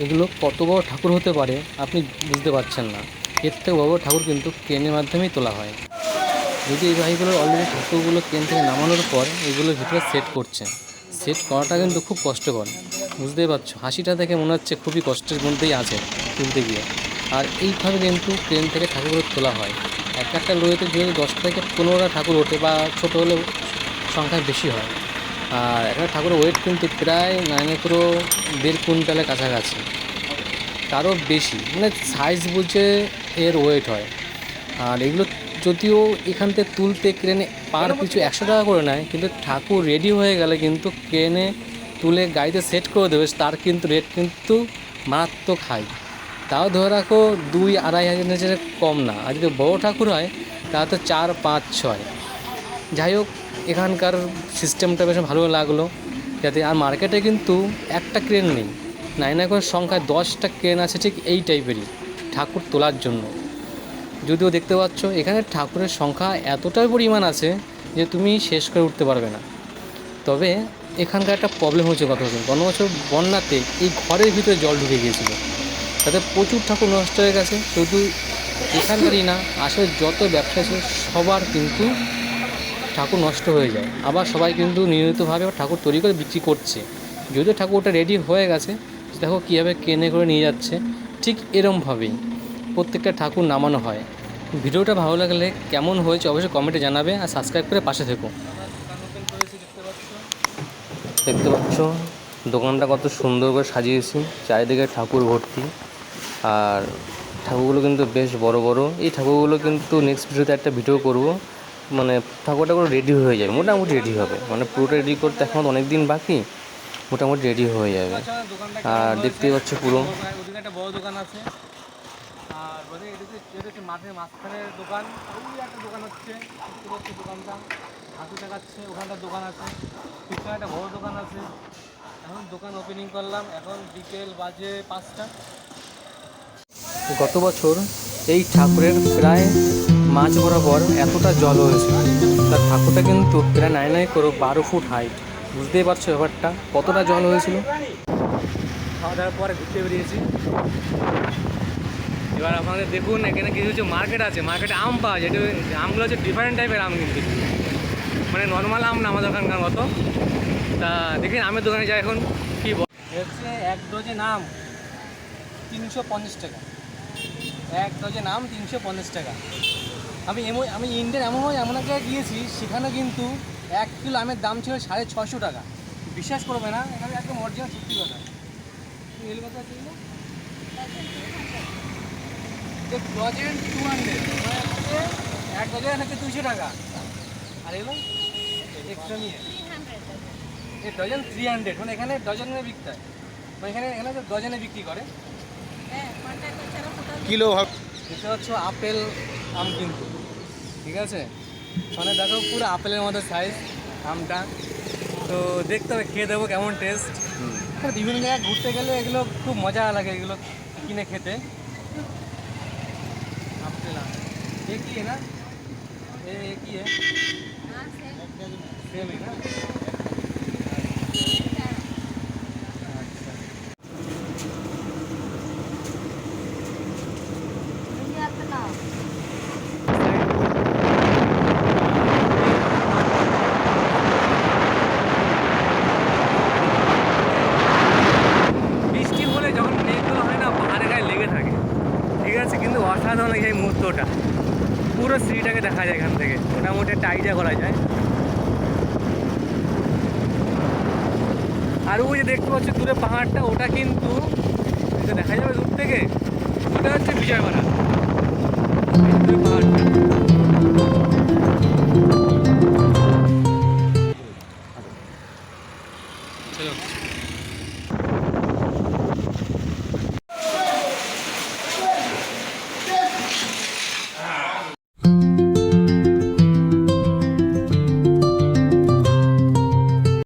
এগুলো কত বড় ঠাকুর হতে পারে আপনি বুঝতে পারছেন না। এর থেকে বড় বড় ঠাকুর কিন্তু ক্রেনের মাধ্যমেই তোলা হয়। যদি এই ভাইগুলো অলরেডি ঠাকুরগুলো ক্রেন থেকে নামানোর পর এগুলোর ভিতরে সেট করছে, সেট করাটা কিন্তু খুব কষ্টকর। বুঝতেই পারছো, হাসিটা দেখে মনে হচ্ছে খুবই কষ্টের মধ্যেই আছে তুলতে গিয়ে। আর এইভাবে কিন্তু ক্রেন থেকে ঠাকুরগুলো তোলা হয়। এক একটা লরিতে যদি 10 থেকে 15টা ঠাকুর ওঠে, বা ছোটো হলেও সংখ্যা বেশি হয়। আর একটা ঠাকুরের ওয়েট কিন্তু প্রায় পুরো 1.5 কুইন্টালের কাছাকাছি, তারও বেশি, মানে সাইজ বুঝে এর ওয়েট হয়। আর এগুলো যদিও এখান থেকে তুলতে ক্রেনে পার পিছু 100 টাকা করে নেয়, কিন্তু ঠাকুর রেডি হয়ে গেলে কিন্তু ক্রেনে তুলে গাড়িতে সেট করে দেবে, তার কিন্তু রেট কিন্তু মারাত্মক হাই। তাও ধরে রাখো 2-2.5 হাজারের কম না। আর যদি বড়ো ঠাকুর হয় তাহলে তো 4, 5, 6। যাই হোক, এখানকার সিস্টেমটা বেশ ভালো লাগলো। যাতে আর মার্কেটে কিন্তু একটা ক্রেন নেই, করে সংখ্যায় 10টা ক্রেন আছে ঠিক এই টাইপেরই ঠাকুর তোলার জন্য। যদিও দেখতে পাচ্ছ এখানে ঠাকুরের সংখ্যা এতটাই পরিমাণ আছে যে তুমি শেষ করে উঠতে পারবে না। তবে এখানকার একটা প্রবলেম হচ্ছে, গত বছর বন্যাতে এই ঘরের ভিতরে জল ঢুকে গিয়েছিলো, তাতে প্রচুর ঠাকুর নষ্ট হয়ে গেছে। শুধু এখানকারই না, আসলে যত ব্যবসা ছিল সবার কিন্তু ঠাকুর নষ্ট হয়ে যায়। আবার সবাই কিন্তু নিয়মিতভাবে ঠাকুর তৈরি করে বিক্রি করছে। যদিও ঠাকুরটা রেডি হয়ে গেছে, দেখো কীভাবে কেনে করে নিয়ে যাচ্ছে। ঠিক এরমভাবেই প্রত্যেকটা ঠাকুর নামানো হয়। ভিডিওটা ভালো লাগলে কেমন হয়েছে অবশ্যই কমেন্টে জানাবে, আর সাবস্ক্রাইব করে পাশে থেকো। দেখতে পাচ্ছ দোকানটা কত সুন্দর করে সাজিয়েছি, চারিদিকে ঠাকুর ভর্তি। আর ঠাকুরগুলো কিন্তু বেশ বড় বড়। এই ঠাকুরগুলো কিন্তু নেক্সট ভিডিওতে একটা ভিডিও করব, মানে ঠাকুরটা পুরো রেডি হয়ে যাবে, মোটামুটি রেডি হবে, মানে পুরোটা রেডি করতে এখন অনেক দিন বাকি, মোটামুটি রেডি হয়ে যাবে। আর দেখতেই পাচ্ছ পুরো ওদিকে একটা বড় দোকান আছে, আর এটা হচ্ছে মাঠের মাঝখানের দোকান। ওই একটা দোকান হচ্ছে, দোকানটা হাঁটু দেখাচ্ছে, ওখানটার দোকান আছে, পিছনে একটা বড় দোকান আছে। এখন দোকান ওপেনিং করলাম, এখন বিকেল বাজে 5টা। গত বছর এই ঠাকুরের প্রায় মাঝ বরাবর এতটা জল হয়েছিল। তার ঠাকুরটা কিন্তু প্রায় 12 ফুট হাইট। বুঝতেই পারছো ব্যাপারটা কতটা জল হয়েছিল। খাওয়া দাওয়ার পরে ঘুরতে বেরিয়েছি। এবার আপনাদের দেখুন, এখানে কিছু কিছু মার্কেট আছে, মার্কেটে আম পাওয়া যায়। আমগুলো হচ্ছে ডিফারেন্ট টাইপের আম, কিন্তু মানে নর্মাল আম না আমাদের ওখানকার মতো। তা দেখি আমের দোকানে যাই এখন। কী হচ্ছে 1 ডজন আম 350 টাকা, 1 ডজন আম 350 টাকা। আমি ইন্ডিয়ান এমন এক জায়গায় গিয়েছি, সেখানে কিন্তু 1 কিলো আমের দাম ছিল 650 টাকা। বিশ্বাস করবে না, এখানে একদম অরিজিনাল সত্যি কথা। এর কথা ছিল ডজন 200, মানে হচ্ছে 1 ডজন হচ্ছে 200 টাকা। আর এগুলো এক্সট্রা নিয়ে এই ডজন 300, মানে এখানে ডজনে বিকতে হয়, মানে এখানে ডজনে বিক্রি করে। কিলো ভাব দেখতে পাচ্ছ আপেল আম কিন্তু, ঠিক আছে, মানে দেখো পুরো আপেলের মতো সাইজ আমটা। তো দেখতে হবে, খেয়ে দেবো কেমন টেস্ট। বিভিন্ন জায়গায় ঘুরতে গেলে এগুলো খুব মজা লাগে, এগুলো কিনে খেতে। আপেল আম एक ही है ना, ये एक ही है, सेम है ना। বৃষ্টি হলে যখন মেঘগুলো হয় না, পাহাড়ে গায়ে লেগে থাকে, ঠিক আছে, কিন্তু অসাধারণ এই মুহূর্তটা, পুরো সিটিটাকে দেখা যায় এখান থেকে, মোটামুটি একটা আইডিয়া করা যায়। আর ওই যে দেখতে পাচ্ছি দূরে পাহাড়টা, ওটা কিন্তু দেখা যাবে দূর থেকে, ওটা হচ্ছে বিজয়বাড়া পাহাড়।